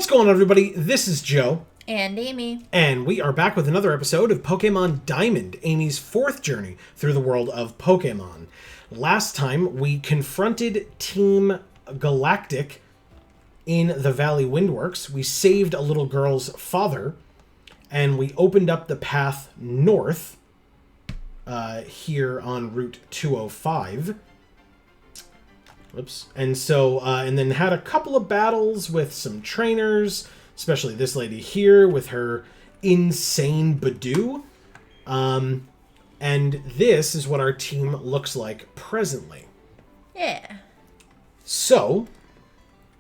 going on, everybody? This is Joe. And Amy. And we are back with another episode of Pokemon Diamond, Amy's fourth journey through the world of Pokemon. Last time, we confronted Team Galactic in the Valley Windworks. We saved a little girl's father, and we opened up the path north here on Route 205. Whoops. And so, and then had a couple of battles with some trainers, especially this lady here with her insane Badoo. And this is what our team looks like presently. Yeah. So.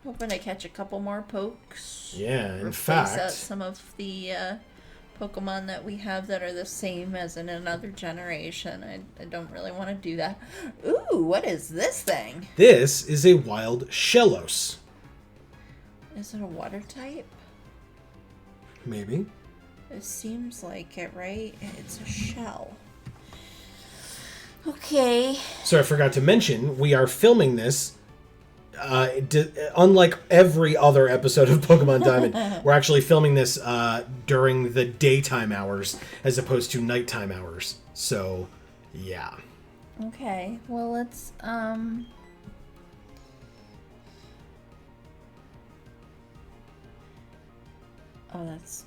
Hoping to catch a couple more pokes. Yeah, in Replace fact. out some of the Pokemon that we have that are the same as in another generation. I don't really want to do that. Ooh, what is this thing? This is a wild Shellos. Is it a water type? Maybe. It seems like it, right? It's a shell. Okay. So I forgot to mention, we are filming this. Unlike every other episode of Pokemon Diamond, we're actually filming this during the daytime hours as opposed to nighttime hours. So, yeah. Okay. Well, let's Oh, that's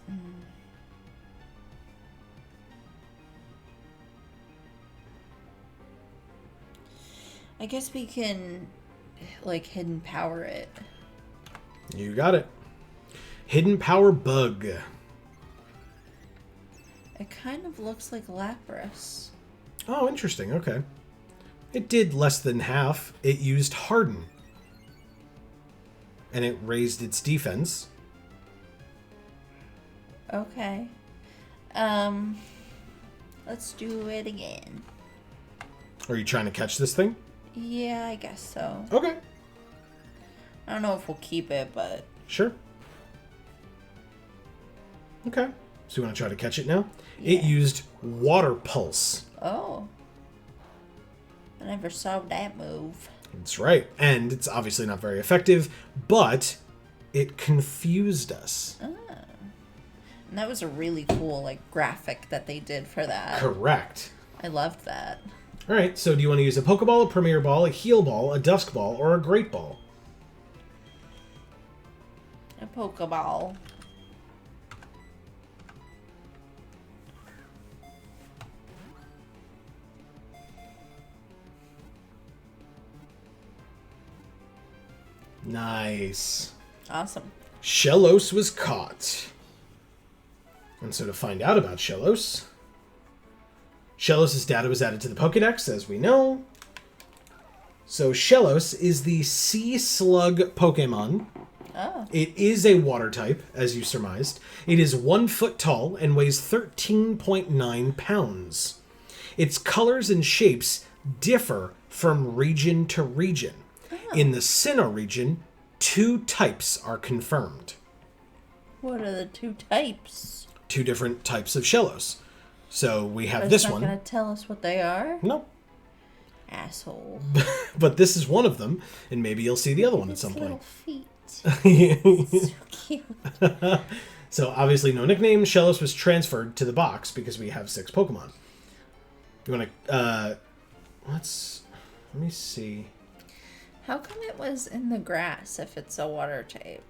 I guess we can like hidden power it. You got it. Hidden Power Bug. It kind of looks like Lapras. Oh, interesting. Okay. It did less than half. It used Harden. And it raised its defense. Okay. Let's do it again. Are you trying to catch this thing? Yeah, I guess so. Okay. I don't know if we'll keep it, but... Sure. Okay. So you want to try to catch it now? Yeah. It used Water Pulse. Oh. I never saw that move. That's right. And it's obviously not very effective, but it confused us. Ah. And that was a really cool, like, graphic that they did for that. Correct. I loved that. All right, so do you want to use a Pokeball, a Premier Ball, a Heal Ball, a Dusk Ball, or a Great Ball? A Pokeball. Nice. Awesome. Shellos was caught. And so to find out about Shellos, Shellos' data was added to the Pokedex, as we know. So Shellos is the Sea Slug Pokemon. Oh. It is a water type, as you surmised. It is 1 foot tall and weighs 13.9 pounds. Its colors and shapes differ from region to region. Oh. In the Sinnoh region, 2 types are confirmed. What are the 2 types? 2 different types of Shellos. So we have But this it's one. not going to tell us what they are? No. Asshole. But this is one of them, and maybe you'll see the other one at Its some little point. feet. So cute. So obviously no nickname. Shellos was transferred to the box because we have 6 Pokemon. You want to, let me see. How come it was in the grass if it's a water type?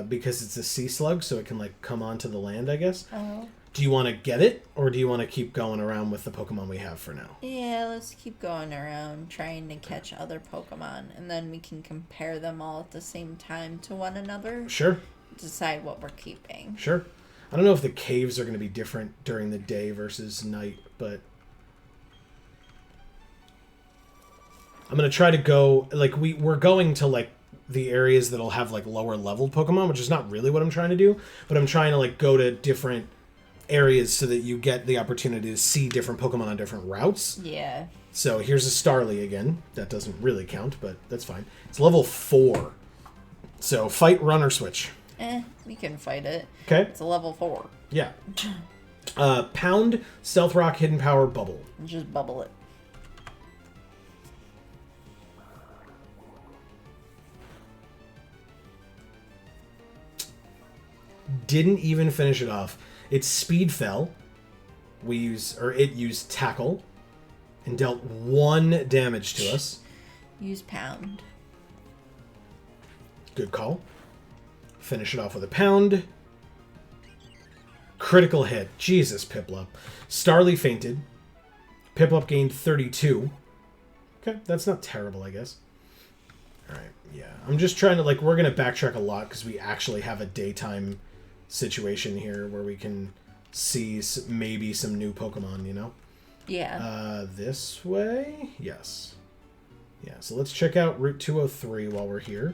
Because it's a sea slug, so it can like come onto the land, I guess. Oh. Do you want to get it, or do you want to keep going around with the Pokemon we have for now? Yeah, let's keep going around trying to catch other Pokemon, and then we can compare them all at the same time to one another. Sure. Decide what we're keeping. Sure. I don't know if the caves are going to be different during the day versus night, but I'm going to try to go, like, we're going to, like, the areas that'll have, like, lower leveled Pokemon, which is not really what I'm trying to do, but I'm trying to, like, go to different areas so that you get the opportunity to see different Pokemon on different routes. Yeah. So here's a Starly again. That doesn't really count, but that's fine. It's level 4. So fight, run, or switch. We can fight it. Okay. It's a level 4. Yeah. Pound, Stealth Rock, Hidden Power, Bubble. Just bubble it. didn't even finish it off. Its speed fell. It used tackle and dealt 1 damage to us. Use pound. Good call. Finish it off with a pound. Critical hit. Jesus, Piplup. Starly fainted. Piplup gained 32. Okay, that's not terrible, I guess. Alright, yeah. I'm just trying to, we're going to backtrack a lot because we actually have a daytime situation here where we can see maybe some new Pokemon, you know? Yeah. This way? Yes. Yeah, so let's check out Route 203 while we're here.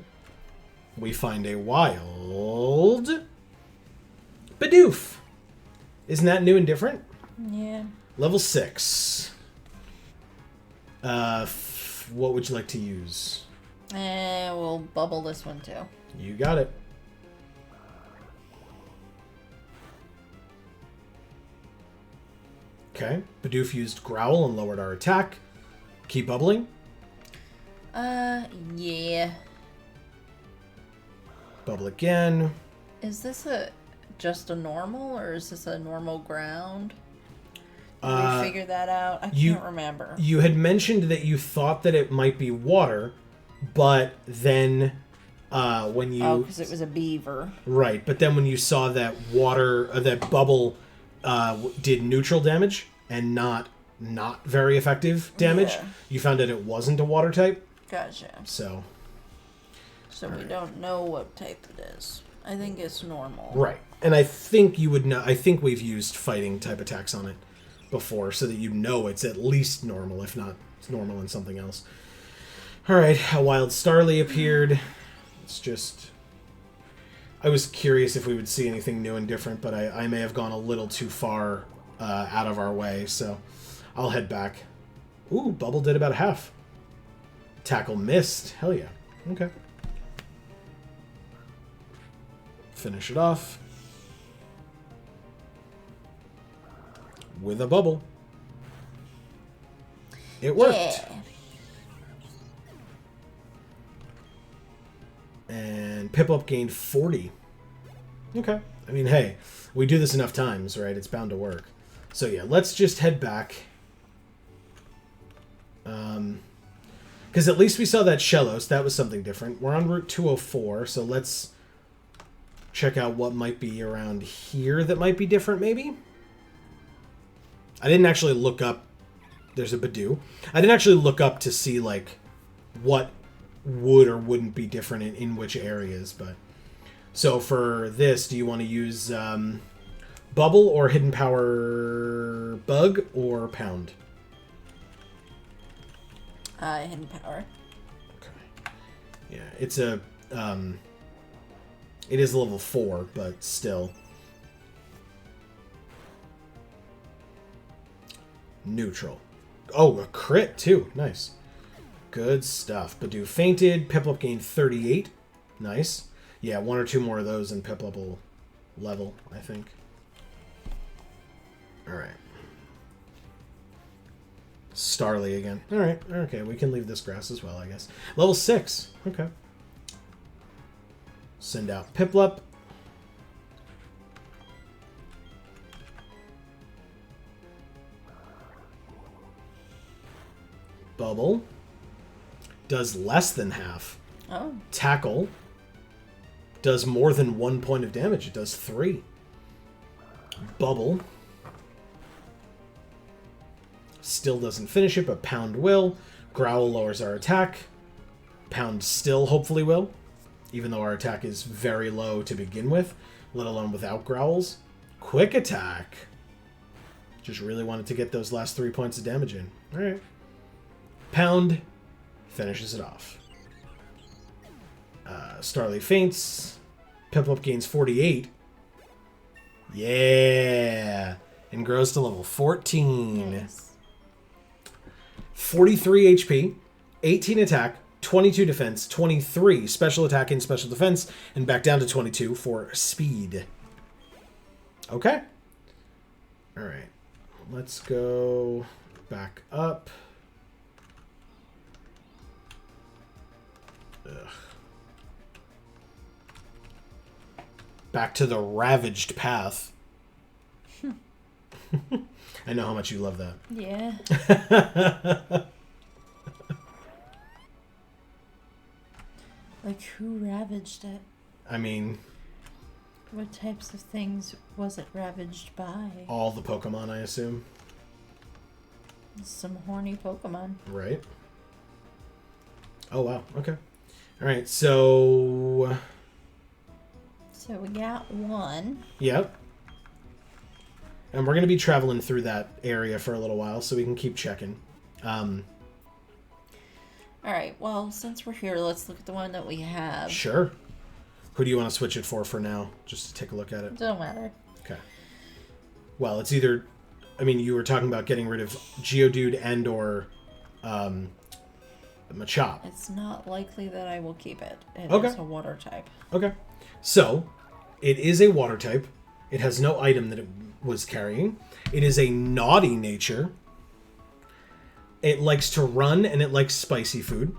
We find a wild Bidoof. Isn't that new and different? Yeah. Level 6. What would you like to use? We'll bubble this one too. You got it. Okay. Bidoof used Growl and lowered our attack. Keep bubbling. Yeah. Bubble again. Is this just a normal, or is this a normal ground? Did we figure that out? I can't remember. You had mentioned that you thought that it might be water, but then when you... Oh, because it was a beaver. Right, but then when you saw that that bubble did neutral damage and not very effective damage, Yeah. you found that it wasn't a water type. Gotcha. So we don't know what type it is. I think it's normal. right, and I think you would know. I think we've used fighting type attacks on it before, so that you know it's at least normal, if not it's normal in something else. All right, a wild Starly appeared. It's just... I was curious if we would see anything new and different, but I may have gone a little too far out of our way, so I'll head back. Ooh, Bubble did about half. Tackle missed. Hell yeah. Okay. Finish it off with a bubble. It worked. Yeah. And Piplup gained 40. Okay. I mean, hey, we do this enough times, right? It's bound to work. So yeah, let's just head back. Because at least we saw that Shellos. That was something different. We're on Route 204, so let's check out what might be around here that might be different, maybe? I didn't actually look up... There's a Bidoof. I didn't actually look up to see, what would or wouldn't be different in which areas, but... So for this, do you want to use Bubble or Hidden Power Bug or Pound? Hidden Power. Okay. Yeah, it's a... it is level 4, but still. Neutral. Oh, a crit, too. Nice. Good stuff. Bidoof fainted. Piplup gained 38. Nice. Yeah, 1 or 2 more of those and Piplup will level, I think. Alright. Starly again. Alright, okay, we can leave this grass as well, I guess. Level 6. Okay. Send out Piplup. Bubble. Does less than half. Oh. Tackle. Does more than 1 point of damage. It does 3. Bubble. Still doesn't finish it, but Pound will. Growl lowers our attack. Pound still hopefully will, even though our attack is very low to begin with, let alone without growls. Quick attack. Just really wanted to get those last 3 points of damage in. Alright. Pound finishes it off. Starly faints. Piplup gains 48. Yeah! And grows to level 14. Nice. 43 HP, 18 attack, 22 defense, 23 special attack and special defense, and back down to 22 for speed. Okay. Alright. Let's go back up. Ugh. Back to the ravaged path. I know how much you love that. Yeah. Like, who ravaged it? I mean... What types of things was it ravaged by? all the Pokemon, I assume. Some horny Pokemon. Right. Oh, wow. Okay. All right, so... So we got one. Yep. And we're going to be traveling through that area for a little while, so we can keep checking. All right, well, since we're here, let's look at the one that we have. Sure. Who do you want to switch it for now? Just to take a look at it. Don't matter. Okay. Well, it's either... I mean, you were talking about getting rid of Geodude and or Machop. It's not likely that I will keep it. It Okay. is a water type. Okay. So, it is a water type. It has no item that it was carrying. It is a naughty nature. It likes to run, and it likes spicy food.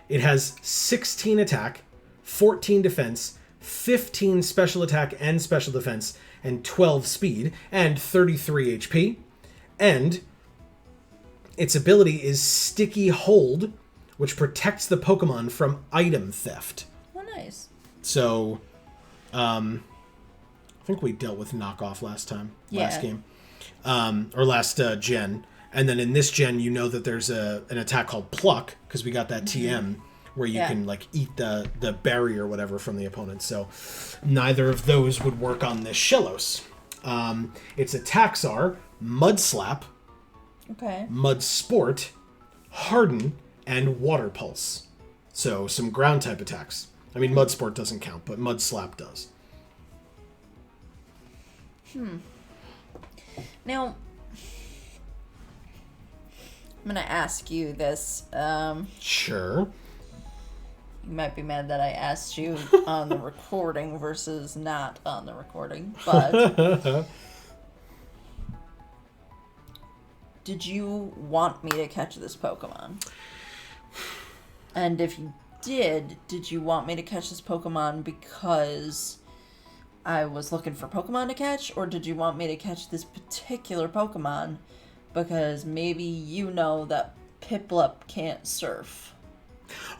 It has 16 attack, 14 defense, 15 special attack and special defense, and 12 speed, and 33 HP. And its ability is Sticky Hold, which protects the Pokemon from item theft. Oh, nice. So, I think we dealt with Knockoff last time, last game, or last gen. And then in this gen, you know that there's an attack called Pluck, because we got that TM, where you can like eat the berry or whatever from the opponent. So neither of those would work on this Shellos. Its attacks are Mud Slap, Mud Sport, Harden, and Water Pulse. So some ground type attacks. I mean, Mud Sport doesn't count, but Mud Slap does. Now, I'm going to ask you this. Sure. You might be mad that I asked you on the recording versus not on the recording, but did you want me to catch this Pokemon? And if you did you want me to catch this Pokemon because I was looking for Pokemon to catch, or did you want me to catch this particular Pokemon because maybe you know that Piplup can't surf?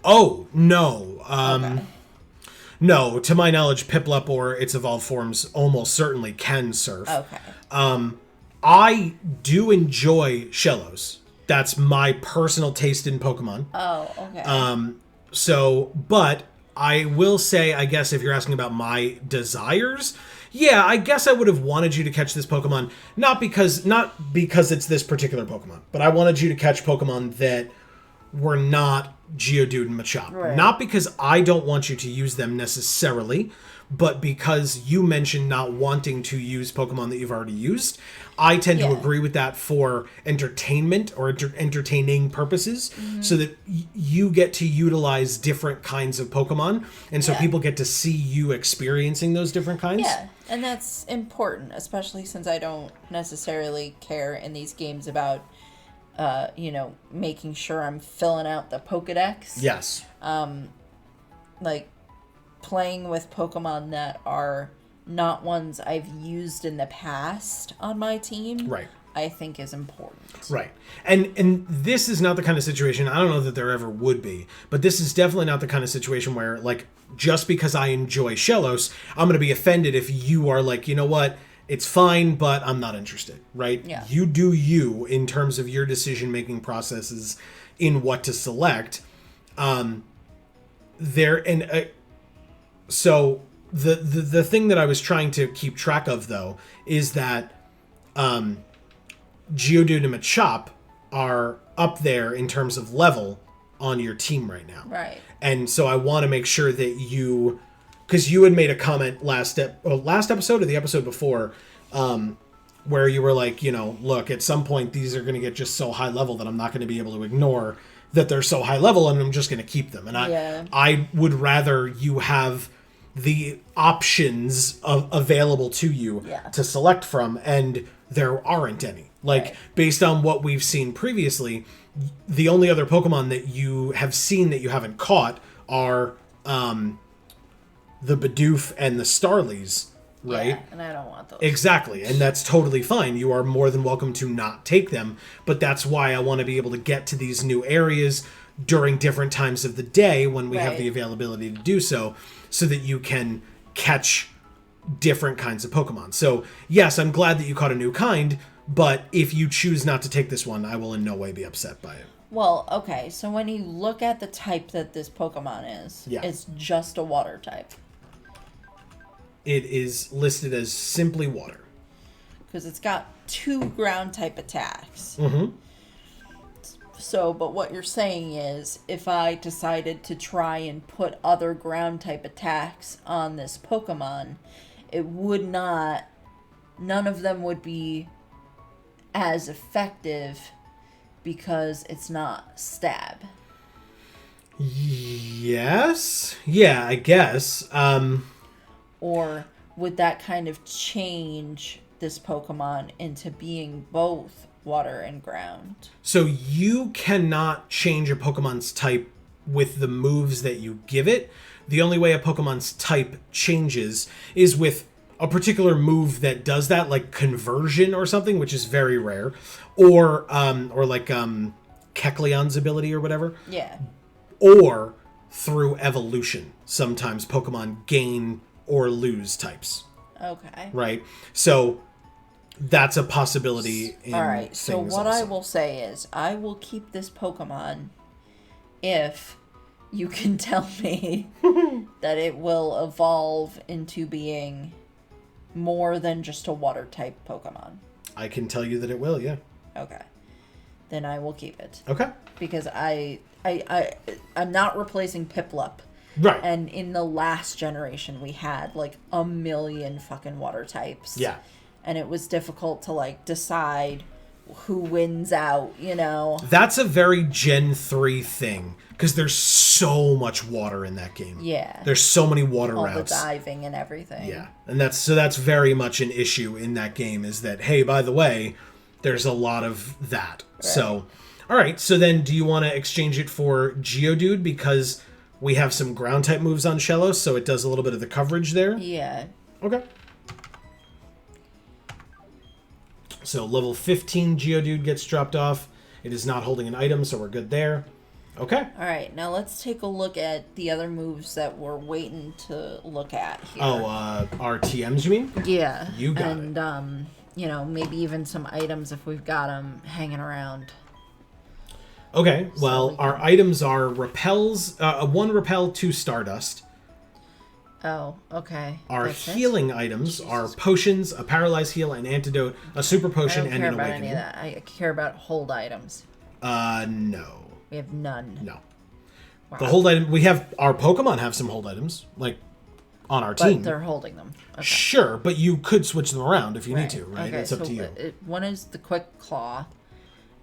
Oh, no. Okay. No, to my knowledge, Piplup or its evolved forms almost certainly can surf. Okay. I do enjoy Shellos. That's my personal taste in Pokemon. Oh, okay. But I will say, I guess if you're asking about my desires, yeah, I guess I would have wanted you to catch this Pokemon, not because it's this particular Pokemon, but I wanted you to catch Pokemon that were not Geodude and Machop. Right. Not because I don't want you to use them necessarily, but because you mentioned not wanting to use Pokemon that you've already used. I tend to agree with that for entertainment or entertaining purposes, so that you get to utilize different kinds of Pokemon, and so people get to see you experiencing those different kinds. Yeah, and that's important, especially since I don't necessarily care in these games about, making sure I'm filling out the Pokedex. Yes. Like, playing with Pokemon that are not ones I've used in the past on my team, Right. I think is important. Right. And this is not the kind of situation, I don't know that there ever would be, but this is definitely not the kind of situation where, like, just because I enjoy Shellos, I'm going to be offended if you are like, you know what, it's fine, but I'm not interested, right? Yeah. You do you in terms of your decision-making processes in what to select. So the thing that I was trying to keep track of, though, is that Geodude and Machop are up there in terms of level on your team right now. Right. And so I want to make sure that you... Because you had made a comment last episode or the episode before, where you were like, look, at some point these are going to get just so high level that I'm not going to be able to ignore that they're so high level, and I'm just going to keep them. And I would rather you have the options available to you to select from, and there aren't any. Like, based on what we've seen previously, the only other Pokemon that you have seen that you haven't caught are the Bidoof and the Starlies, right? Yeah, and I don't want those. Exactly, and that's totally fine. You are more than welcome to not take them, but that's why I want to be able to get to these new areas during different times of the day when we have the availability to do so that you can catch different kinds of Pokemon. So, yes, I'm glad that you caught a new kind, but if you choose not to take this one, I will in no way be upset by it. Well, okay, so when you look at the type that this Pokemon is, it's just a water type. It is listed as simply water. Because it's got 2 ground type attacks. Mm-hmm. So, but what you're saying is, if I decided to try and put other ground type attacks on this Pokemon, it would not, none of them would be as effective because it's not stab. Yes. Yeah, I guess. Or would that kind of change this Pokemon into being both water and ground? So you cannot change a Pokemon's type with the moves that you give it. The only way a Pokemon's type changes is with a particular move that does that, like conversion or something, which is very rare, or like Kecleon's ability or whatever. Yeah. Or through evolution. Sometimes Pokemon gain or lose types. Okay. Right? So that's a possibility in all right, so what also. I will say is I will keep this Pokemon if you can tell me that it will evolve into being more than just a water type Pokemon. I can tell you that it will, yeah. Okay. Then I will keep it. Okay. Because I'm not replacing Piplup. Right. And in the last generation we had like a million fucking water types. Yeah. And it was difficult to like decide who wins out, you know. That's a very Gen 3 thing because there's so much water in that game. Yeah. There's so many water all routes. the diving and everything. Yeah. And that's very much an issue in that game is that, hey, by the way, there's a lot of that. Right. So, all right. So then do you want to exchange it for Geodude because we have some ground type moves on Shellos, so it does a little bit of the coverage there? Yeah. Okay. So level 15 Geodude gets dropped off. It is not holding an item, so we're good there. Okay. All right, now let's take a look at the other moves that we're waiting to look at here. Oh, our TMs, you mean? Yeah. You got it. And, you know, maybe even some items if we've got them hanging around. Okay, well, our items are repels, 1 repel, 2 stardust. Oh, okay. Our healing items are potions, a paralyzed heal, an antidote, a super potion, and an awakening. I don't care about any of that. I care about hold items. No. We have none. No. Wow. The hold item, we have, our Pokemon have some hold items, like, on our team. But they're holding them. Okay. Sure, but you could switch them around if you need to, right? Okay, it's up to you. One is the Quick Claw,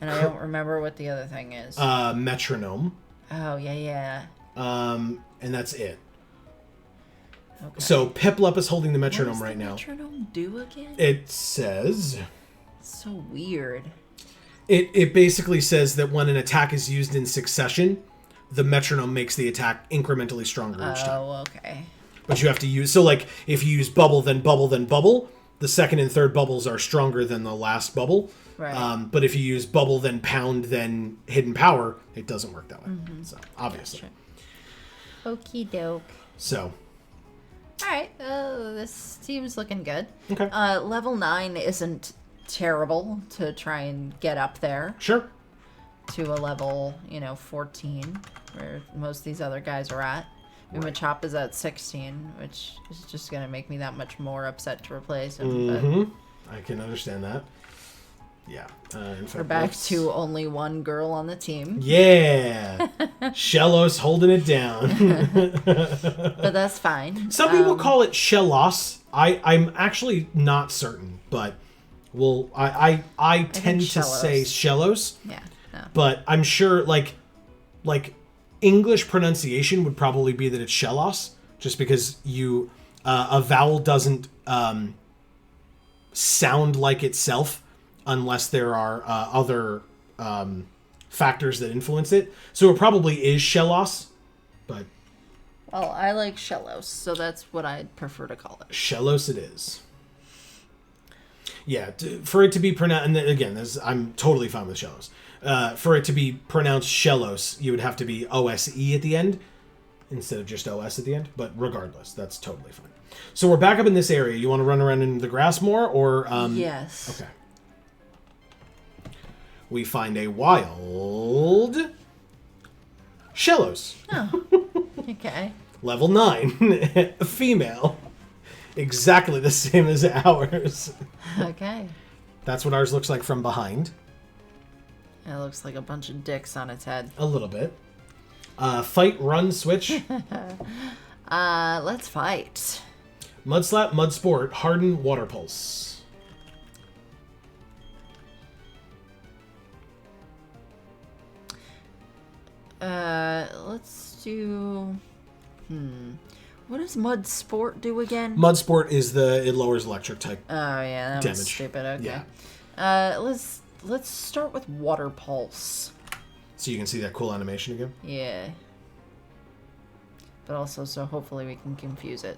and I don't remember what the other thing is. Metronome. Oh, yeah. And that's it. Okay. So Piplup is holding the metronome right now. What does the metronome do again? It says... It's so weird. It basically says that when an attack is used in succession, the metronome makes the attack incrementally stronger each time. Oh, okay. But you have to use... So, like, if you use bubble, then bubble, then bubble, the second and third bubbles are stronger than the last bubble. Right. But if you use bubble, then pound, then hidden power, it doesn't work that way. Mm-hmm. So, obviously. Gotcha. Okie doke. So... Alright, this team's looking good. Okay. Level 9 isn't terrible to try and get up there. Sure. To a level, 14, where most of these other guys are at. Right. Machop is at 16, which is just going to make me that much more upset to replace him. Mm-hmm. I can understand that. Yeah. In fact, we're back to only one girl on the team. Yeah. Shellos holding it down. But that's fine. Some people call it Shellos. I'm actually not certain, but I tend to say Shellos. Yeah. No. But I'm sure like English pronunciation would probably be that it's Shellos, just because a vowel doesn't sound like itself unless there are other factors that influence it. So it probably is Shellos, but Well, I like Shellos, so that's what I'd prefer to call it. Shellos it is. Yeah, for it to be pronounced, and again, I'm totally fine with Shellos. For it to be pronounced Shellos, you would have to be OSE at the end instead of just OS at the end. But regardless, that's totally fine. So we're back up in this area. You want to run around in the grass more, or yes? Okay. We find a wild Shellos. Oh, okay. Level 9, a female. Exactly the same as ours. Okay. That's what ours looks like from behind. It looks like a bunch of dicks on its head. A little bit. Fight, run, switch. Let's fight. Mud slap, mud sport, harden, water pulse. Let's do... What does Mud Sport do again? Mud sport is it lowers electric type. Oh, yeah, that damage. was stupid. Okay. Yeah. Let's start with Water Pulse. So you can see that cool animation again? Yeah. But also, so hopefully we can confuse it.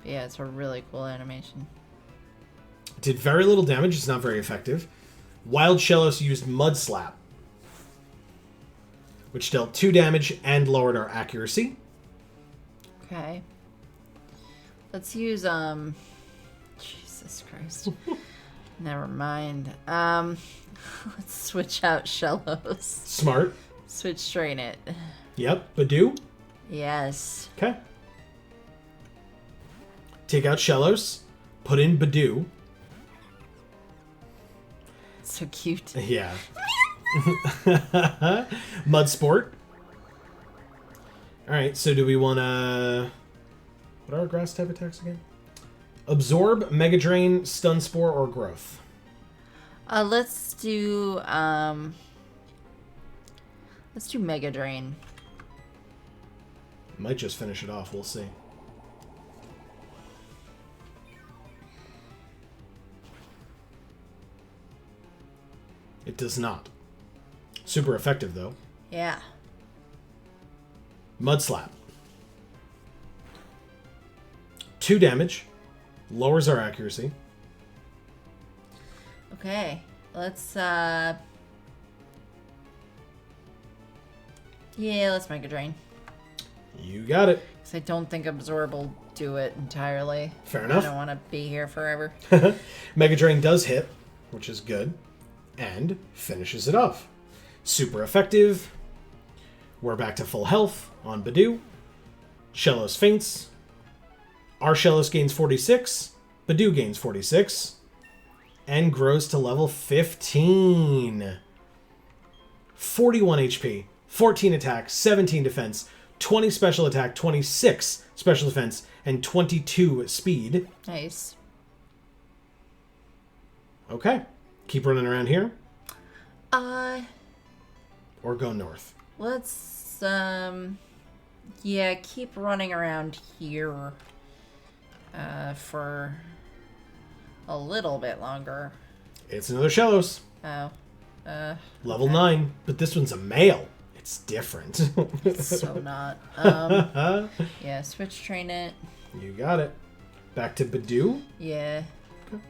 But yeah, it's a really cool animation. Did very little damage. It's not very effective. Wild Shellos used Mud Slap, which dealt 2 damage and lowered our accuracy. Okay. Let's use, Jesus Christ. Never mind. Let's switch out Shellos. Smart. Switch train it. Yep. Badoo. Yes. Okay. Take out Shellos. Put in Badoo. So cute. Yeah. Mud Sport. Alright, so do we want to... What are our grass type attacks again? Absorb, Mega Drain, Stun Spore, or Growth? Let's do Mega Drain. Might just finish it off, we'll see. It does not. Super effective, though. Yeah. Mud Slap. 2 damage. Lowers our accuracy. Okay. Let's yeah, let's Mega Drain. You got it. Because I don't think Absorb will do it entirely. Fair enough. I don't want to be here forever. Mega Drain does hit, which is good. And finishes it off. Super effective. We're back to full health on Badoo. Shellos faints. Our Shellos gains 46. Badoo gains 46. And grows to level 15. 41 HP. 14 attack, 17 defense, 20 special attack, 26 special defense, and 22 speed. Nice. Okay. Keep running around here. Or go north. Let's, yeah, keep running around here, for a little bit longer. It's another Shellos. Oh. Level 9. But this one's a male. It's different. It's so not. Yeah, switch train it. You got it. Back to Badoo. Yeah. Okay.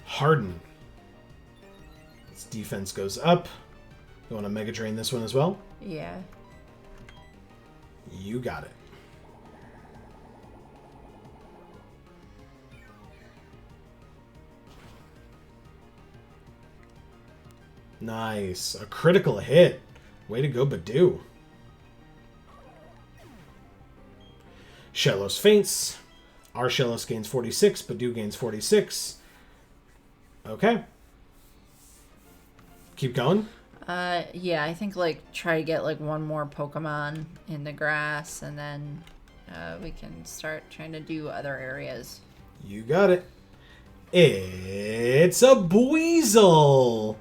Harden. Its defense goes up. You want to Mega Drain this one as well? Yeah. You got it. Nice. A critical hit. Way to go, Badoo. Shellos faints. Our Shellos gains 46. Badoo gains 46. Okay. Keep going. Yeah, I think, like, try to get, like, one more Pokemon in the grass, and then, we can start trying to do other areas. You got it. It's a Buizel.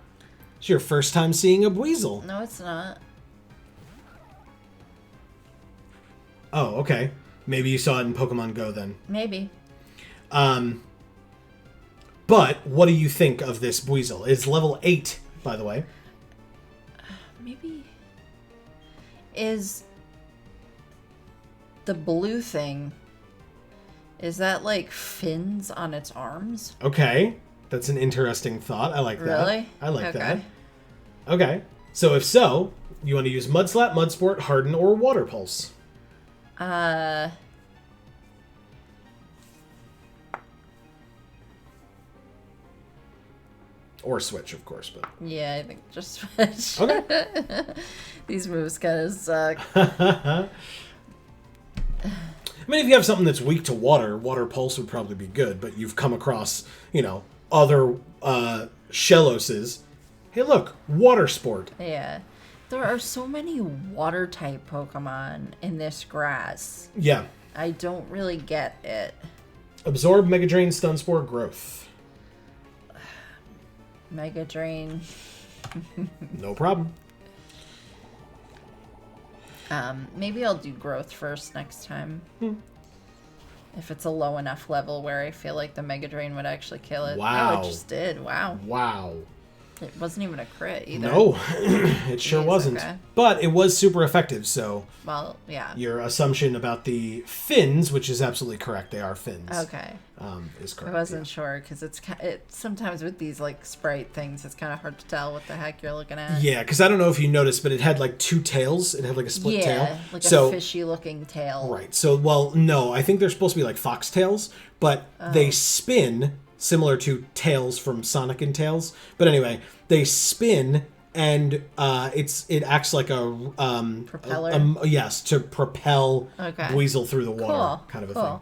It's your first time seeing a Buizel. No, it's not. Oh, okay. Maybe you saw it in Pokemon Go then. Maybe. But But what do you think of this Buizel? It's level 8, by the way. Maybe... Is the blue thing... Is that like fins on its arms? Okay. That's an interesting thought. I like that. Really? I like that. Okay. So if so, you want to use Mud Slap, Mud Sport, Harden, or Water Pulse? Or switch, of course, but... Yeah, I think just switch. Okay. These moves kind of suck. I mean, if you have something that's weak to water, Water Pulse would probably be good, but you've come across, other Shelloses. Hey, look, Water Sport. Yeah. There are so many water-type Pokemon in this grass. Yeah. I don't really get it. Absorb, Mega Drain, Stun Spore, Growth. Mega Drain. No problem. Maybe I'll do Growth first next time. If it's a low enough level where I feel like the Mega Drain would actually kill it. Wow. Oh, it just did. Wow. Wow. It wasn't even a crit either. No, it sure wasn't. Okay. But it was super effective, so... Well, yeah. Your assumption about the fins, which is absolutely correct, they are fins. Okay. Is correct. I wasn't sure because it's sometimes with these like sprite things, it's kind of hard to tell what the heck you're looking at. Yeah, because I don't know if you noticed, but it had like 2 tails. It had like a split tail. Yeah, like a fishy looking tail. Right. So, well, no, I think they're supposed to be like foxtails, but they spin similar to tails from Sonic and Tails. But anyway, they spin and it acts like a propeller. Yes, to propel Buizel through the water, kind of a thing.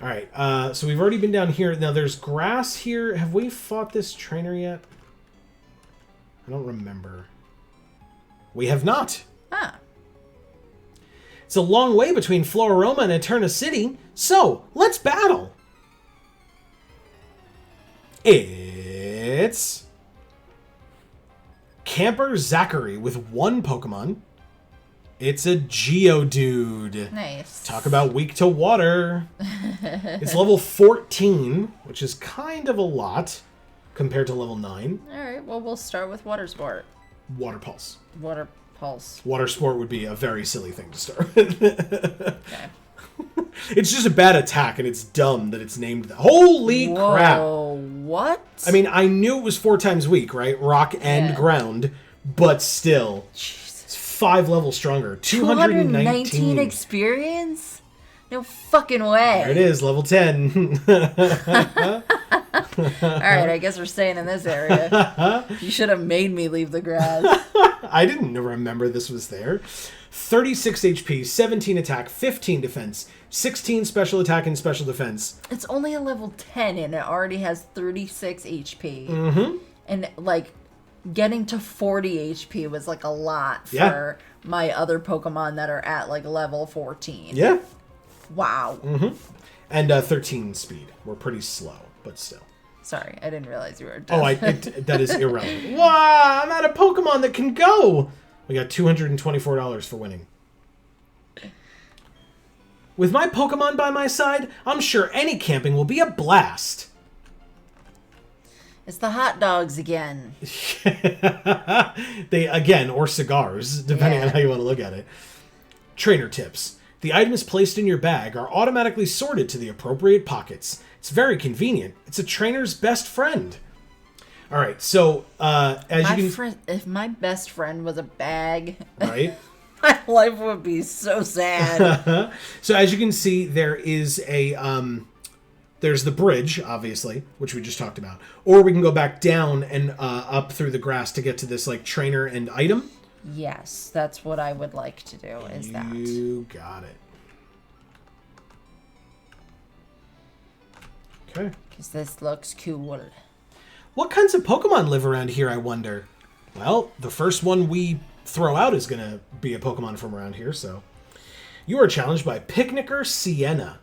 All right, so we've already been down here. Now there's grass here. Have we fought this trainer yet? I don't remember. We have not. Ah. It's a long way between Floraroma and Eterna City, so let's battle. It's Camper Zachary with 1 Pokemon. It's a Geodude. Nice. Talk about weak to water. It's level 14, which is kind of a lot compared to level 9. All right, well, we'll start with Water Sport. Water Pulse. Water Pulse. Water Sport would be a very silly thing to start with. Okay. It's just a bad attack, and it's dumb that it's named that. Holy crap! What? I mean, I knew it was 4 times weak, right? Rock and ground, but still. Jesus. It's 5 levels stronger. 219 experience? No fucking way. There it is, level 10. Alright, I guess we're staying in this area. You should have made me leave the grass. I didn't remember this was there. 36 HP, 17 attack, 15 defense, 16 special attack and special defense. It's only a level 10 and it already has 36 HP. Mm-hmm. And, like, getting to 40 HP was, like, a lot for my other Pokemon that are at, like, level 14. Yeah. Wow. Mm-hmm. And 13 speed. We're pretty slow, but still. Sorry, I didn't realize you were done. Oh, that is irrelevant. Wow, I'm at a Pokemon that can go! We got $224 for winning. With my Pokemon by my side, I'm sure any camping will be a blast. It's the hot dogs again. Or cigars, depending on how you want to look at it. Trainer tips. The items placed in your bag are automatically sorted to the appropriate pockets. It's very convenient. It's a trainer's best friend. All right, so if my best friend was a bag, right? My life would be so sad. So as you can see, there is there's the bridge, obviously, which we just talked about, or we can go back down and up through the grass to get to this like trainer and item. Yes, that's what I would like to do. You got it. Okay. Because this looks cool. What kinds of Pokemon live around here, I wonder? Well, the first one we throw out is going to be a Pokemon from around here, so... You are challenged by Picnicker Sienna.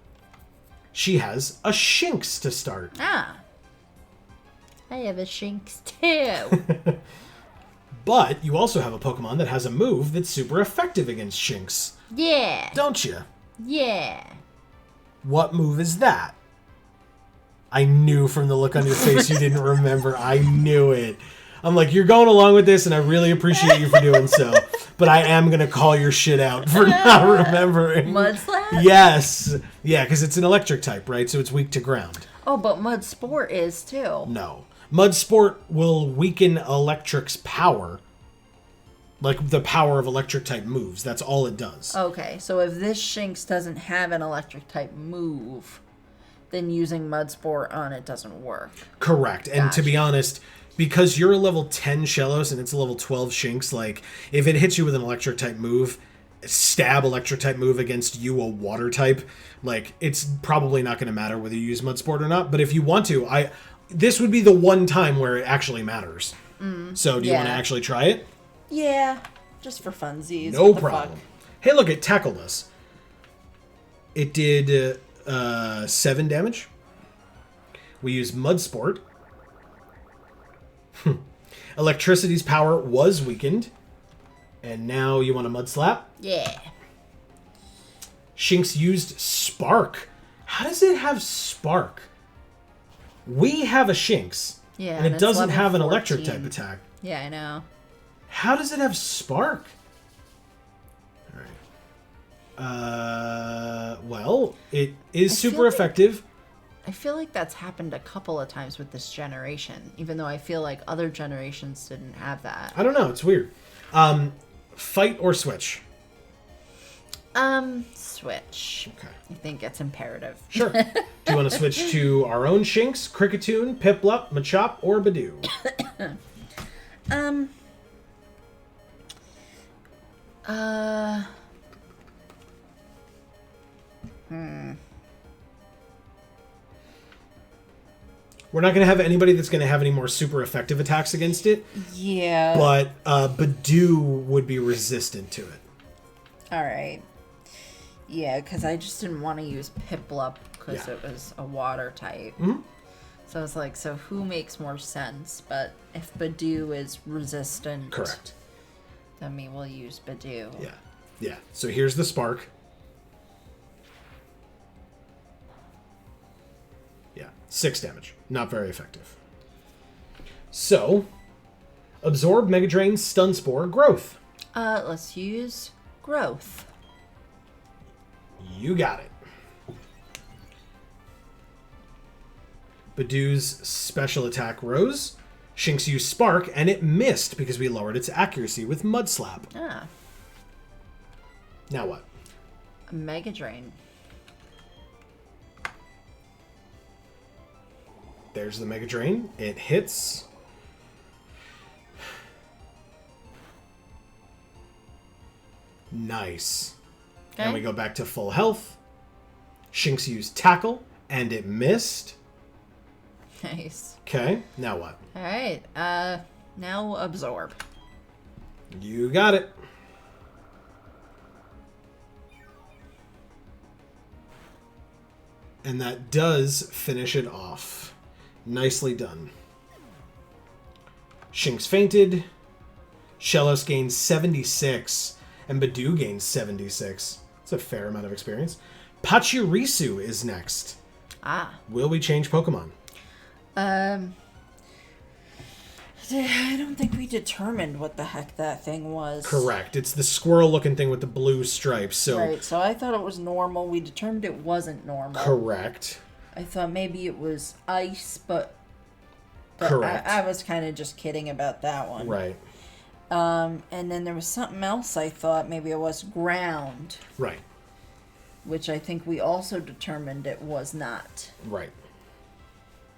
She has a Shinx to start. Ah. I have a Shinx too. But you also have a Pokemon that has a move that's super effective against Shinx. Yeah. Don't you? Yeah. What move is that? I knew from the look on your face you didn't remember. I knew it. I'm like, you're going along with this, and I really appreciate you for doing so. But I am going to call your shit out for not remembering. Mudslap? Yes. Yeah, because it's an electric type, right? So it's weak to ground. Oh, but Mud Sport is too. No. Mud Sport will weaken Electric's power. Like the power of electric type moves. That's all it does. Okay, so if this Shinx doesn't have an electric type move, then using Mud Sport on it doesn't work. Correct. And to be honest, because you're a level 10 Shellos and it's a level 12 Shinx, like, if it hits you with an electric type move, stab electric type move against you, a water type, like, it's probably not going to matter whether you use Mud Sport or not. But if you want to, this would be the one time where it actually matters. So do you want to actually try it? Yeah, just for funsies. No problem. Hey, look, it tackled us. It did 7 damage. We used Mud Sport. Electricity's power was weakened. And now you want a Mud Slap? Yeah. Shinx used Spark. How does it have Spark? We have a Shinx. Yeah, and it doesn't have an 14. electric type attack. Yeah, I know. How does it have Spark? Well, it is super effective. I feel like that's happened a couple of times with this generation, even though I feel like other generations didn't have that. I don't know. It's weird. Fight or switch? Switch. Okay. I think it's imperative. Sure. Do you want to switch to our own Shinx, Kricketune, Piplup, Machop, or Badoo? We're not going to have anybody that's going to have any more super effective attacks against it. Yeah. But Badoo would be resistant to it. All right. Yeah, because I just didn't want to use Piplup because it was a water type. Mm-hmm. So I was like, so who makes more sense? But if Badoo is resistant... Correct. Then we will use Badoo. Yeah. Yeah. So here's the Spark. Yeah. 6 damage. Not very effective. So, Absorb, Mega Drain, Stun Spore, Growth. Let's use Growth. You got it. Badoo's special attack rose. Shinx used Spark, and it missed because we lowered its accuracy with Mud Slap. Ah. Now what? A Mega Drain. There's the Mega Drain. It hits. Nice. Okay. And we go back to full health. Shinx used Tackle, and it missed. Nice. Okay, now what? All right. Now Absorb. You got it. And that does finish it off. Nicely done. Shinx fainted. Shellos gains 76. And Badoo gains 76. That's a fair amount of experience. Pachirisu is next. Ah. Will we change Pokemon? I don't think we determined what the heck that thing was. Correct. It's the squirrel-looking thing with the blue stripes. So Right, so I thought it was normal. We determined it wasn't normal. correct. I thought maybe it was ice, but Correct. I was kind of just kidding about that one. Right. And then there was something else I thought maybe it was ground, Right. which I think we also determined it was not. Right.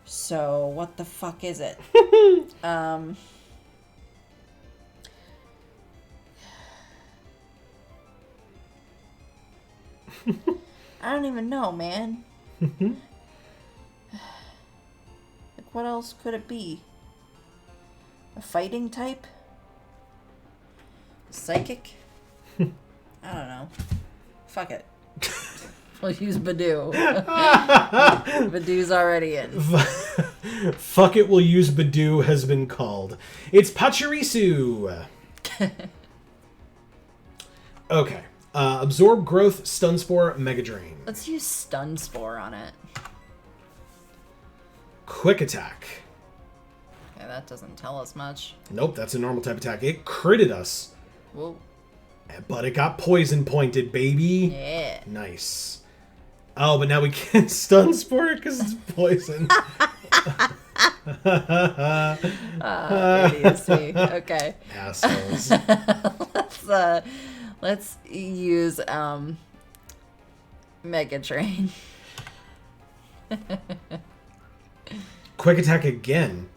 So what the fuck is it? I don't even know, man. Like, what else could it be? A fighting type? Psychic? I don't know. Fuck it. We'll use Badoo. Badoo's already in. Fuck it, we'll use Badoo has been called. It's Pachirisu. Okay. Absorb, Growth, Stun Spore, Mega Drain. Let's use Stun Spore on it. Quick Attack. Yeah, that doesn't tell us much. Nope, that's a normal type attack. It critted us. Whoa. But it got poison pointed, baby. Yeah. Nice. Oh, but now we can't stun Spore it because it's poison. Idiocy. Okay. Assholes. Let's use Mega Train. Quick Attack again.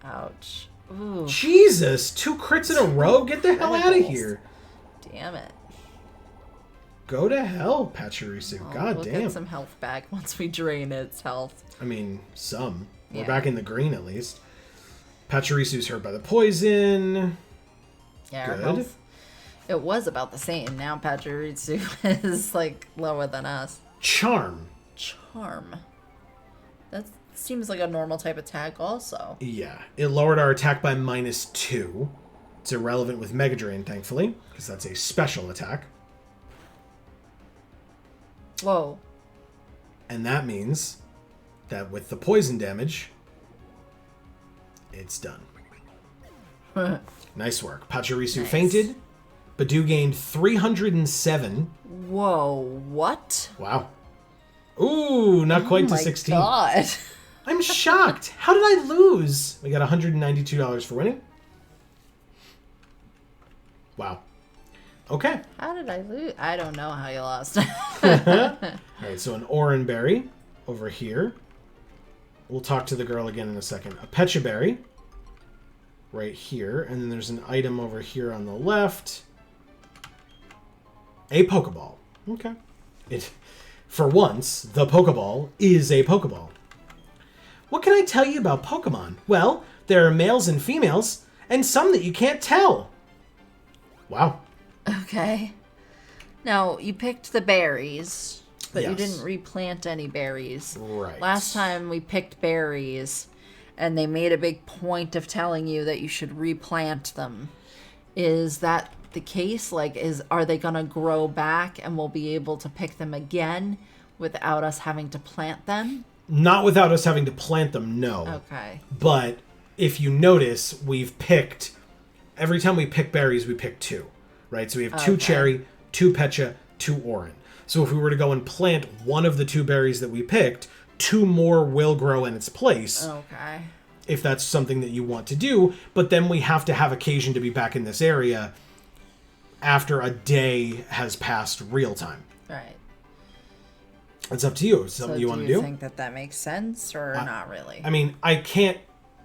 Ouch. Ooh. Jesus, 2 crits in a row? Get the hell out of here. Damn it. Go to hell, Pachirisu. God we'll damn. get some health back once we drain its health. I mean, some. We're Yeah. back in the green at least. Pachirisu's hurt by the poison. Yeah, our Good. health. It was about the same. Now Pachirisu is like lower than us. Charm. Charm. That seems like a normal type attack also. Yeah. It lowered our attack by -2. It's irrelevant with Mega Drain, thankfully, because that's a special attack. Whoa. And that means that with the poison damage, it's done. Nice work. Pachirisu Nice. fainted. Badu gained 307. Whoa, what? Wow. Ooh, not quite to 16. Oh my god. I'm shocked. How did I lose? We got $192 for winning. Wow. Okay. How did I lose? I don't know how you lost. All right, so an Oran Berry over here. We'll talk to the girl again in a second. A Pecha Berry right here. And then there's an item over here on the left. A Pokeball. Okay. For once, the Pokeball is a Pokeball. What can I tell you about Pokemon? Well, there are males and females, and some that you can't tell. Wow. Okay. Now, you picked the berries, but you Yes. didn't replant any berries. Right. Last time we picked berries, and they made a big point of telling you that you should replant them. Is that the case? Like, are they gonna grow back and we'll be able to pick them again without us having to plant them? Not without us having to plant them, no. Okay. But if you notice, we've picked... Every time we pick berries, we pick 2. Right? So we have 2 Okay. cherry, 2 Pecha, 2 Oran. So if we were to go and plant one of the 2 berries that we picked, 2 more will grow in its place. Okay. If that's something that you want to do. But then we have to have occasion to be back in this area after a day has passed real time. Right. It's up to you. It's something you want to do do. you think that makes sense or not really? I mean, I can't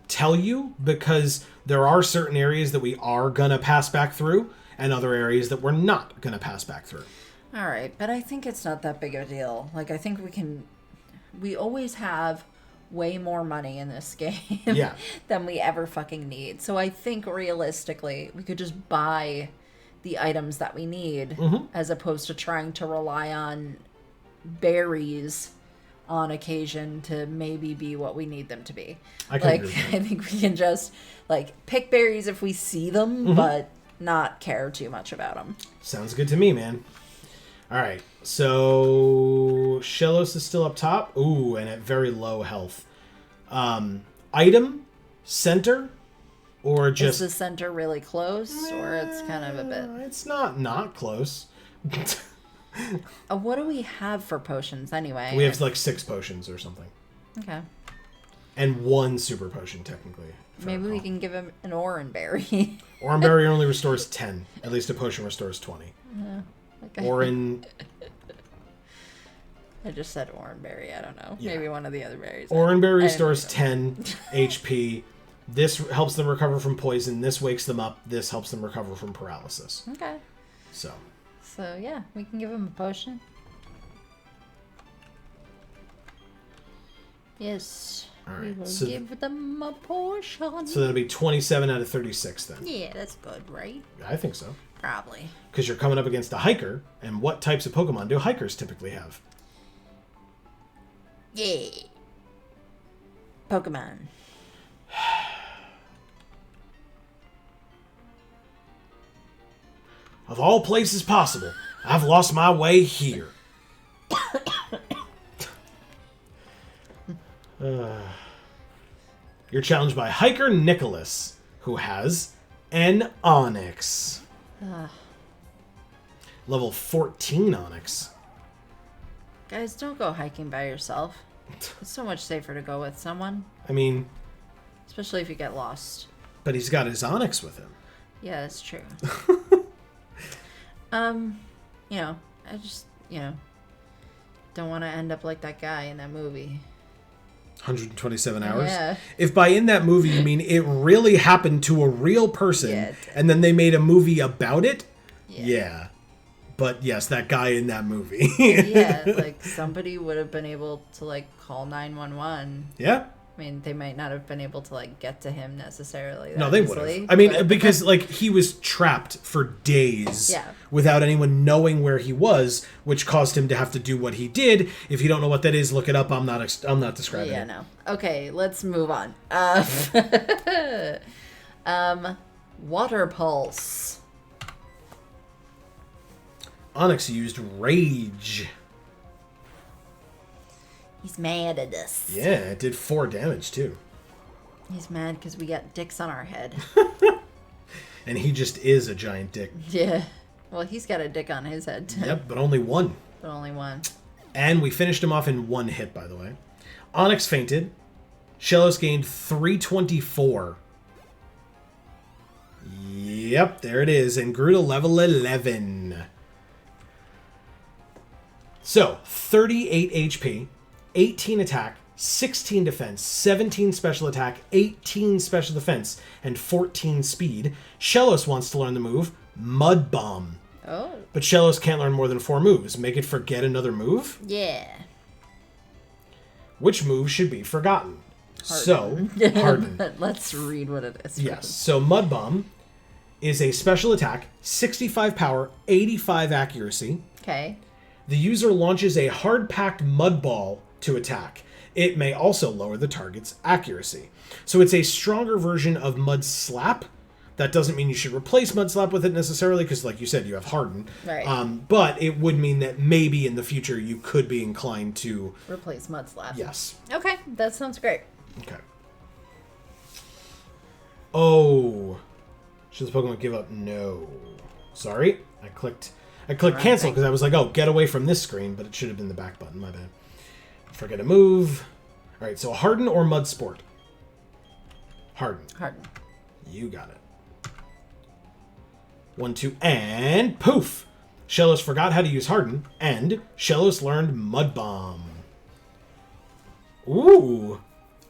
tell you because there are certain areas that we are going to pass back through and other areas that we're not going to pass back through. All right, but I think it's not that big of a deal. Like, I think we always have way more money in this game Yeah. than we ever fucking need. So I think realistically, we could just buy the items that we need as opposed to trying to rely on berries on occasion to maybe be what we need them to be. I can agree with that. I think we can just like pick berries if we see them, but not care too much about them. Sounds good to me, man. All right. So Shellos is still up top. Ooh, and at very low health. Item, center, or just... Is the center really close, or it's kind of a bit... It's not close. What do we have for potions, anyway? We have like 6 potions or something. Okay. And 1 super potion, technically. if I Maybe we recall. can give him an orange berry. Oran Berry only restores 10. At least a potion restores 20. Okay. Oran... I just said orange berry. I don't know. Yeah. Maybe one of the other berries. Oran Berry I restores don't know. 10 HP. This helps them recover from poison. This wakes them up. This helps them recover from paralysis. Okay. So... So, yeah, we can give him a potion. Yes. All We right, will so- give them a potion. So that'll be 27 out of 36 then. Yeah, that's good, right? I think so. Probably. Because you're coming up against a hiker, and what types of Pokemon do hikers typically have? Yeah. Pokemon. Of all places possible, I've lost my way here. You're challenged by Hiker Nicholas, who has an Onyx. Level 14 Onyx. Guys, don't go hiking by yourself. It's so much safer to go with someone. I mean... Especially if you get lost. But he's got his Onyx with him. Yeah, that's true. I just, don't want to end up like that guy in that movie. 127 hours? Yeah. If by in that movie you mean it really happened to a real person, and then they made a movie about it? Yeah. But yes, that guy in that movie. Yeah, like somebody would have been able to like call 911. Yeah. I mean, they might not have been able to like get to him necessarily. No, they would have. I mean, because like he was trapped for days without anyone knowing where he was, which caused him to have to do what he did. If you don't know what that is, look it up. I'm not describing it. Yeah, no. Okay, let's move on. Water Pulse. Onyx used Rage. He's mad at us. Yeah, it did 4 damage too. He's mad because we got dicks on our head. And he just is a giant dick. Yeah. Well, he's got a dick on his head too. Yep, but only one. But only one. And we finished him off in 1 hit, by the way. Onyx fainted. Shellos gained 324. Yep, there it is. And grew to level 11. So, 38 HP, 18 attack, 16 defense, 17 special attack, 18 special defense, and 14 speed. Shellos wants to learn the move Mud Bomb. Oh. But Shellos can't learn more than 4 moves. Make it forget another move? Yeah. Which move should be forgotten? Harden. So, Harden. Let's read what it is. Yes. So, Mud Bomb is a special attack, 65 power, 85 accuracy. Okay. The user launches a hard-packed mud ball to attack. It may also lower the target's accuracy. So it's a stronger version of Mud Slap. That doesn't mean you should replace Mud Slap with it necessarily, because like you said, you have Harden. Right. But it would mean that maybe in the future you could be inclined to... replace Mud Slap. Yes. Okay, that sounds great. Okay. Oh. Should the Pokemon give up? No. Sorry. I clicked cancel because I was like, oh, get away from this screen, but it should have been the back button. My bad. Forget a move. All right, so Harden or Mud Sport? Harden. Harden. You got it. 1, 2, and poof! Shellos forgot how to use Harden, and Shellos learned Mud Bomb. Ooh!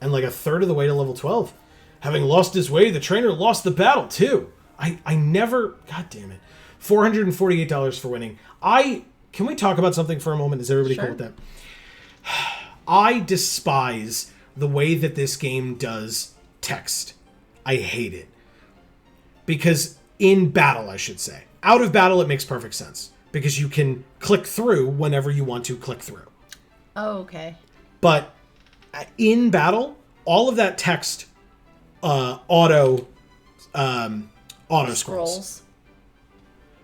And like a third of the way to level 12. Having lost his way, the trainer lost the battle, too. I never... God damn it. $448 for winning. Can we talk about something for a moment? Is everybody cool with that? I despise the way that this game does text. I hate it. Because in battle, I should say. Out of battle, it makes perfect sense. Because you can click through whenever you want to click through. Oh, okay. But in battle, all of that text auto scrolls.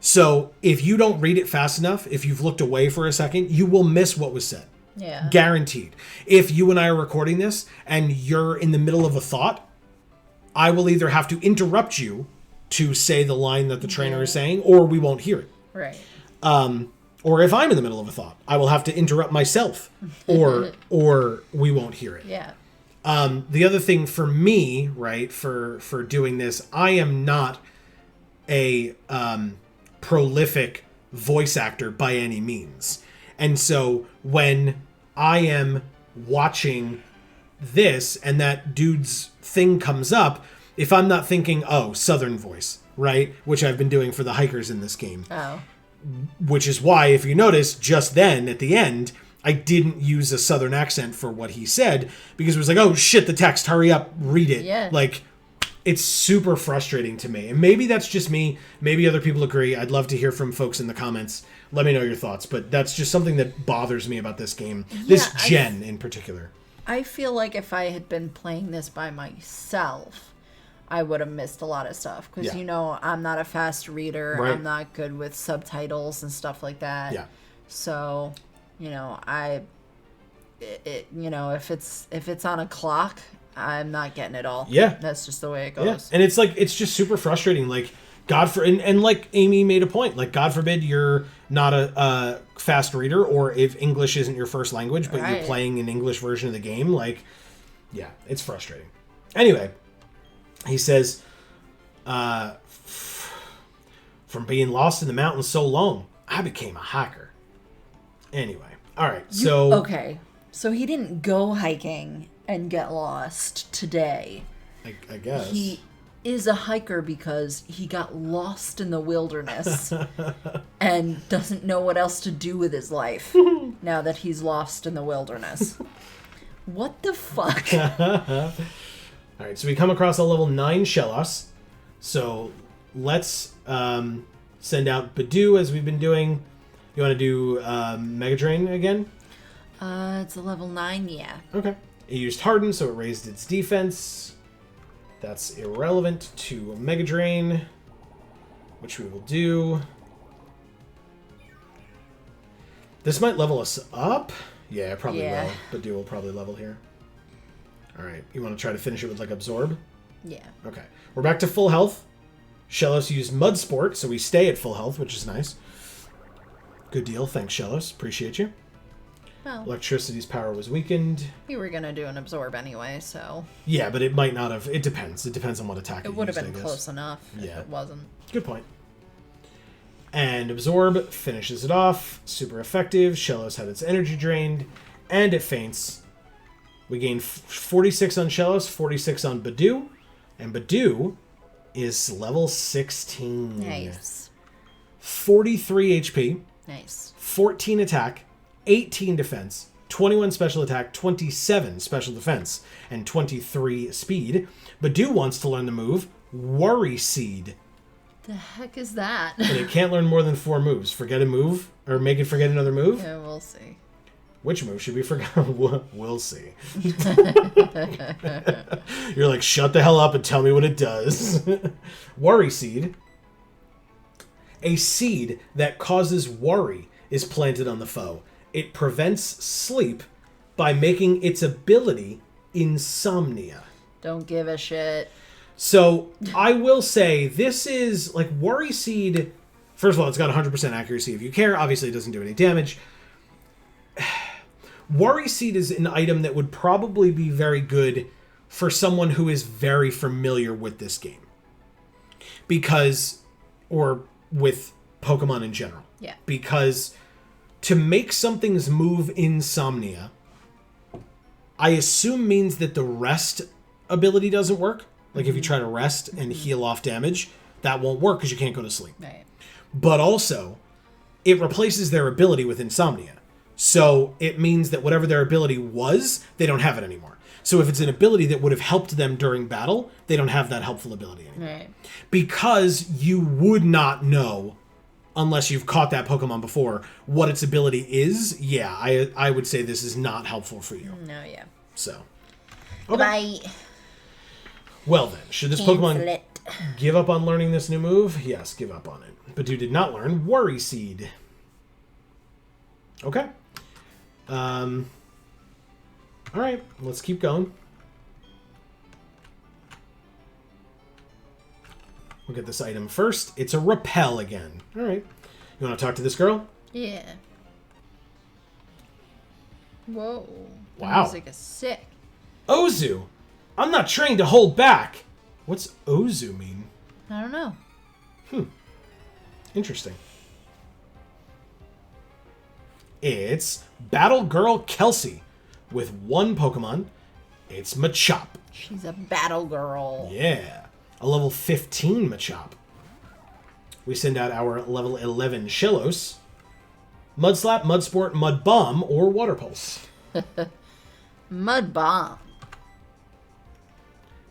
So if you don't read it fast enough, if you've looked away for a second, you will miss what was said. Yeah. Guaranteed. If you and I are recording this and you're in the middle of a thought, I will either have to interrupt you to say the line that the trainer is saying, or we won't hear it. Right. Or if I'm in the middle of a thought, I will have to interrupt myself, or we won't hear it. Yeah. The other thing for me, right, for doing this, I am not a prolific voice actor by any means. And so when I am watching this and that dude's thing comes up, if I'm not thinking, oh, Southern voice, right, which I've been doing for the hikers in this game. Oh. Which is why, if you notice, just then, at the end, I didn't use a Southern accent for what he said, because it was like, oh, shit, the text, hurry up, read it. Yeah. Like, it's super frustrating to me. And maybe that's just me. Maybe other people agree. I'd love to hear from folks in the comments. Let me know your thoughts. But that's just something that bothers me about this game. This gen in particular. I feel like if I had been playing this by myself, I would have missed a lot of stuff. Because, you know, I'm not a fast reader. Right. I'm not good with subtitles and stuff like that. Yeah. So, you know, if it's on a clock, I'm not getting it all. Yeah. That's just the way it Yeah. goes. And it's like, it's just super frustrating. Like, and like Amy made a point, like, God forbid you're not a fast reader, or if English isn't your first language, but you're playing an English version of the game. Like, yeah, it's frustrating. Anyway, he says, from being lost in the mountains so long, I became a hiker. Anyway, all right, so... Okay, so he didn't go hiking and get lost today. I guess. He is a hiker because he got lost in the wilderness and doesn't know what else to do with his life now that he's lost in the wilderness. What the fuck? All right, so we come across a level 9 Shellos. So let's send out Badoo as we've been doing. You want to do Mega Drain again? It's a level 9, yeah. Okay. It used Harden, so it raised its defense. That's irrelevant to Mega Drain, which we will do. This might level us up. Yeah, it probably will. Badoo will probably level here. All right. You want to try to finish it with, like, Absorb? Yeah. Okay. We're back to full health. Shellos used Mud Sport, so we stay at full health, which is nice. Good deal. Thanks, Shellos. Appreciate you. Well, Electricity's power was weakened. we were going to do an Absorb anyway, so... Yeah, but it might not have... It depends. It depends on what attack It would have been close enough if Yeah. it wasn't. Good point. And Absorb finishes it off. Super effective. Shellos had its energy drained. And it faints. We gain 46 on Shellos, 46 on Badoo. And Badoo is level 16. Nice. 43 HP. Nice. 14 attack, 18 defense, 21 special attack, 27 special defense, and 23 speed. Badoo wants to learn the move Worry Seed. The heck is that? But it can't learn more than 4 moves. Forget a move, or make it forget another move. Yeah, we'll see. Which move should we forget? We'll see. You're like, shut the hell up and tell me what it does. Worry Seed. A seed that causes worry is planted on the foe. It prevents sleep by making its ability insomnia. Don't give a shit. So I will say this is like Worry Seed. First of all, it's got 100% accuracy if you care. Obviously, it doesn't do any damage. Worry Seed is an item that would probably be very good for someone who is very familiar with this game. Because, or with Pokemon in general. Yeah. Because to make something's move insomnia, I assume means that the rest ability doesn't work. Like if you try to rest and heal off damage, that won't work because you can't go to sleep. Right. But also, it replaces their ability with insomnia. So it means that whatever their ability was, they don't have it anymore. So if it's an ability that would have helped them during battle, they don't have that helpful ability anymore. Right. Because you would not know, unless you've caught that Pokemon before, what its ability is. Yeah, I would say this is not helpful for you. No, yeah. So. Okay. Bye. Well then, should this Pokemon give up on learning this new move? Yes, give up on it. Badoo did not learn Worry Seed. Okay. Alright, let's keep going. We'll get this item first. It's a Repel again. Alright. You want to talk to this girl? Yeah. Whoa. Wow. The music is sick. Ozu! I'm not trained to hold back! What's Ozu mean? I don't know. Interesting. It's Battle Girl Kelsey with 1 Pokemon. It's Machop. She's a battle girl. Yeah. A level 15 Machop. We send out our level 11 Shellos. Mud Slap, Mud Sport, Mud Bomb, or Water Pulse. Mud Bomb.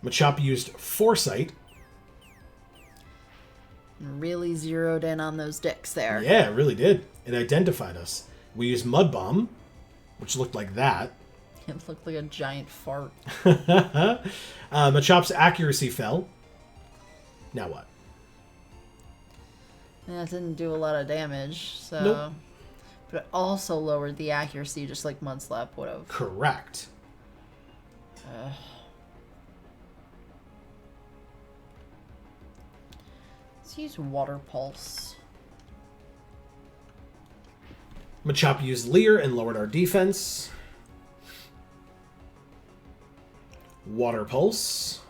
Machop used Foresight. Really zeroed in on those dicks there. Yeah, it really did. It identified us. We used Mud Bomb, which looked like that. It looked like a giant fart. Machop's accuracy fell. Now what? Yeah, it didn't do a lot of damage, so... Nope. But it also lowered the accuracy, just like Mudslap would have. Correct. Let's use Water Pulse. Machop used Leer and lowered our defense. Water Pulse.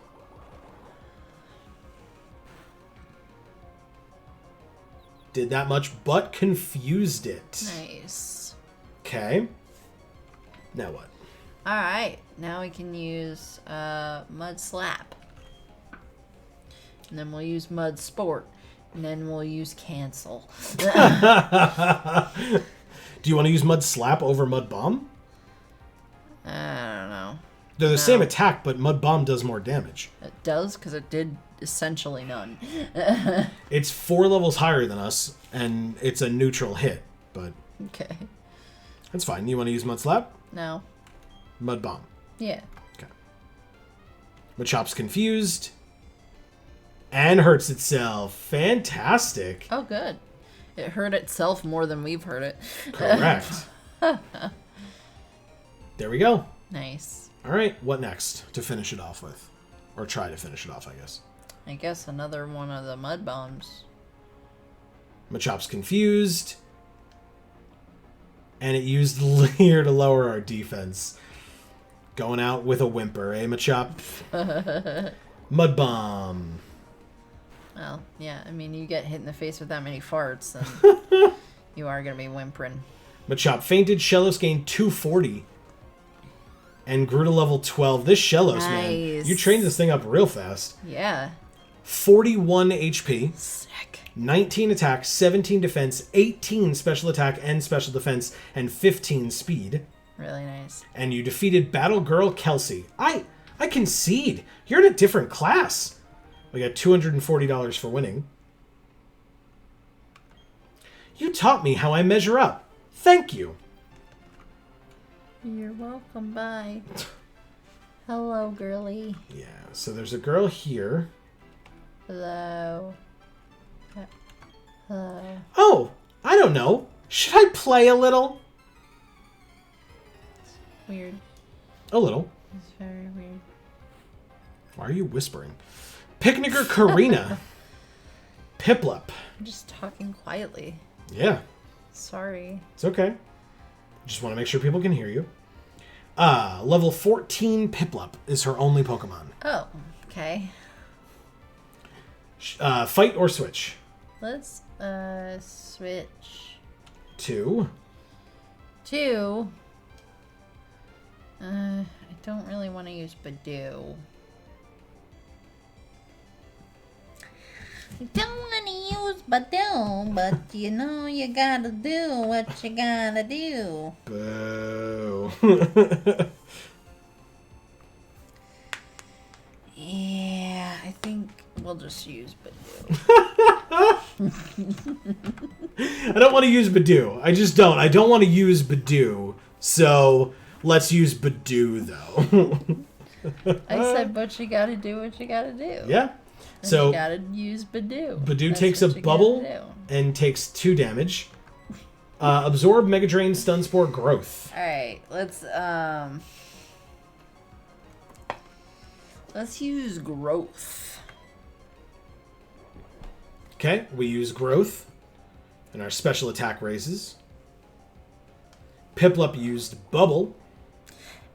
Did that much, but confused it. Nice. Okay. Now what? Alright, now we can use Mud Slap. And then we'll use Mud Sport. And then we'll use Cancel. Do you want to use Mud Slap over Mud Bomb? I don't know. They're the same attack, but Mud Bomb does more damage. It does, because it did essentially none. It's 4 levels higher than us, and it's a neutral hit, but Okay. that's fine. You want to use Mud Slap? No. Mud Bomb. Yeah. Okay. Machop's confused. And hurts itself. Fantastic. Oh, good. It hurt itself more than we've hurt it. Correct. There we go. Nice. All right, what next to finish it off with? Or try to finish it off, I guess. I guess another one of the Mud Bombs. Machop's confused. And it used Leer to lower our defense. Going out with a whimper, eh, Machop? Mud Bomb. Well, yeah, I mean, you get hit in the face with that many farts, then you are going to be whimpering. Machop fainted. Shellos gained 240. And grew to level 12. This Shellos, man. You trained this thing up real fast. Yeah. 41 HP. Sick. 19 attack, 17 defense, 18 special attack and special defense, and 15 speed. Really nice. And you defeated Battle Girl Kelsey. I concede. You're in a different class. We got $240 for winning. You taught me how I measure up. Thank you. You're welcome. Bye. Hello, girly. Yeah, so there's a girl here. Hello. Hello. Oh, I don't know. Should I play a little? Weird. A little. It's very weird. Why are you whispering? Picnicker Karina. Piplup. I'm just talking quietly. Yeah. Sorry. It's okay. Just want to make sure people can hear you. Level 14 Piplup is her only Pokemon. Oh, okay. Fight or switch? Let's switch 2. I don't really want to use Badoo. I don't want to use Badoo, but you know you gotta do what you gotta do. Boo. Yeah, I think we'll just use Badoo. I don't want to use Badoo. I just don't. I don't want to use Badoo. So let's use Badoo, though. I said, but you gotta do what you gotta do. Yeah. And So you gotta use Badoo. Badoo That's takes a what you bubble gotta do. and takes 2 damage. Absorb, Mega Drain, Stun Spore, Growth. Alright, let's use Growth. Okay, we use Growth, and our special attack raises. Piplup used Bubble.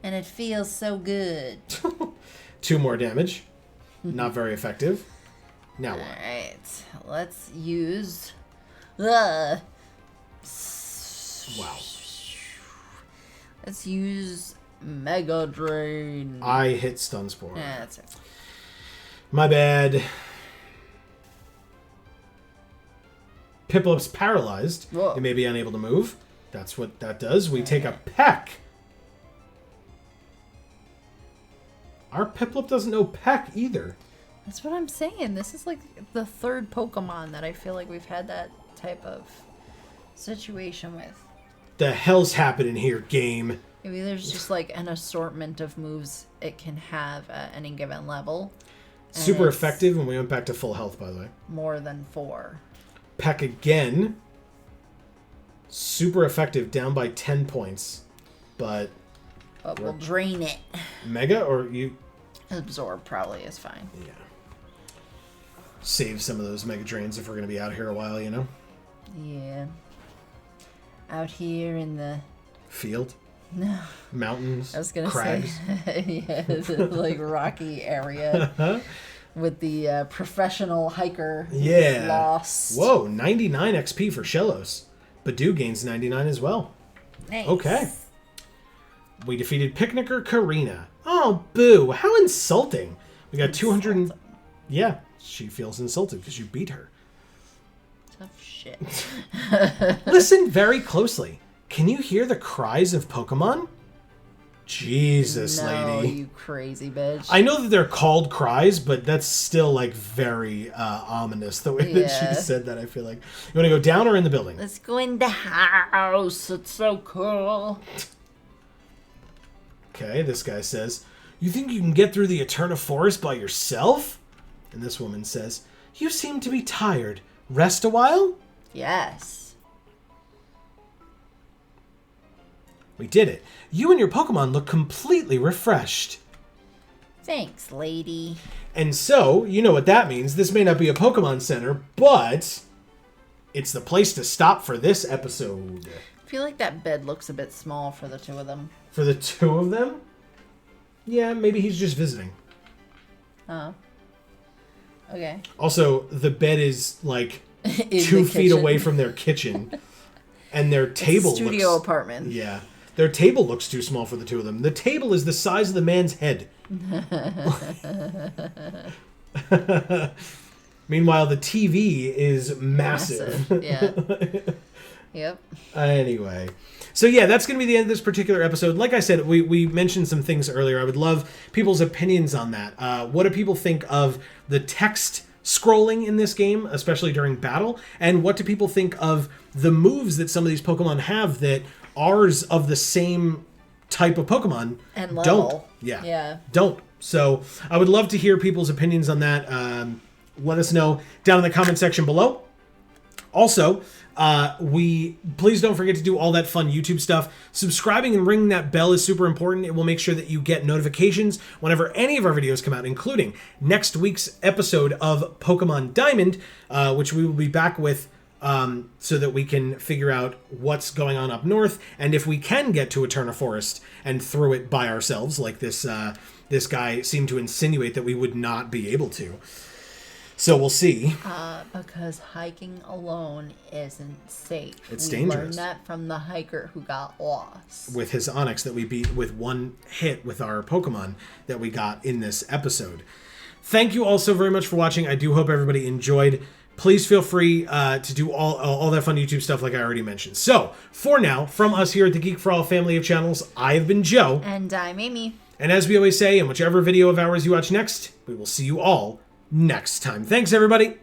And it feels so good. 2 more damage. Not very effective. Now what? Alright, let's use... Wow. Wow. Let's use Mega Drain. I hit Stun Spore. Yeah, that's it. My bad. Piplup's paralyzed. Whoa. It may be unable to move. That's what that does. We take a peck. Our Piplup doesn't know peck either. That's what I'm saying. This is like the 3rd Pokemon that I feel like we've had that type of situation with. The hell's happening here, game? Maybe there's just like an assortment of moves it can have at any given level. And Super it's effective, and we went back to full health, by the way. more than 4. Peck again. Super effective, down by 10 points. But We'll drain it. Mega, or you... Absorb probably is fine. Yeah. save some of those Mega Drains if we're going to be out here a while, you know? Yeah. Out here in the... Field? No. Mountains? I was going to crags. say, yeah, the, like, rocky area with the professional hiker Yeah. lost. Whoa, 99 XP for Shellos. Badu gains 99 as well. Nice. Okay. We defeated Picnicker Karina. Oh, boo. How insulting. We got 200... Insulting. Yeah, she feels insulted because you beat her. Tough shit. Listen very closely. Can you hear the cries of Pokemon? Jesus, No, lady. you crazy bitch. I know that they're called cries, but that's still, like, very ominous, the way that Yeah. she said that, I feel like. You want to go down or in the building? Let's go in the house. It's so cool. Okay, this guy says, you think you can get through the Eterna Forest by yourself? And this woman says, you seem to be tired. Rest a while? Yes. We did it. You and your Pokemon look completely refreshed. Thanks, lady. And so, you know what that means. This may not be a Pokemon Center, but it's the place to stop for this episode. I feel like that bed looks a bit small for the two of them. For the two of them? Yeah, maybe he's just visiting. Oh. Okay. Also, the bed is like In 2 the feet kitchen. away from their kitchen. And their table It's a studio looks... apartment. Yeah. Their table looks too small for the two of them. The table is the size of the man's head. Meanwhile, the TV is massive. Yeah. Yep. Anyway. So yeah, that's going to be the end of this particular episode. Like I said, we mentioned some things earlier. I would love people's opinions on that. What do people think of the text scrolling in this game, especially during battle? And what do people think of the moves that some of these Pokemon have that ours of the same type of Pokemon And level. don't? Yeah. Don't. So I would love to hear people's opinions on that. Let us know down in the comment section below. Also, please don't forget to do all that fun YouTube stuff. Subscribing and ringing that bell is super important. It will make sure that you get notifications whenever any of our videos come out, including next week's episode of Pokemon Diamond, which we will be back with so that we can figure out what's going on up north, and if we can get to Eterna Forest and through it by ourselves, like this guy seemed to insinuate that we would not be able to. So we'll see. Because hiking alone isn't safe. It's we dangerous. learned that from the hiker who got lost. With his Onix that we beat with one hit with our Pokemon that we got in this episode. Thank you all so very much for watching. I do hope everybody enjoyed. Please feel free to do all that fun YouTube stuff like I already mentioned. So, for now, from us here at the Geek for All family of channels, I have been Joe. And I'm Amy. And as we always say, in whichever video of ours you watch next, we will see you all next time. Thanks, everybody.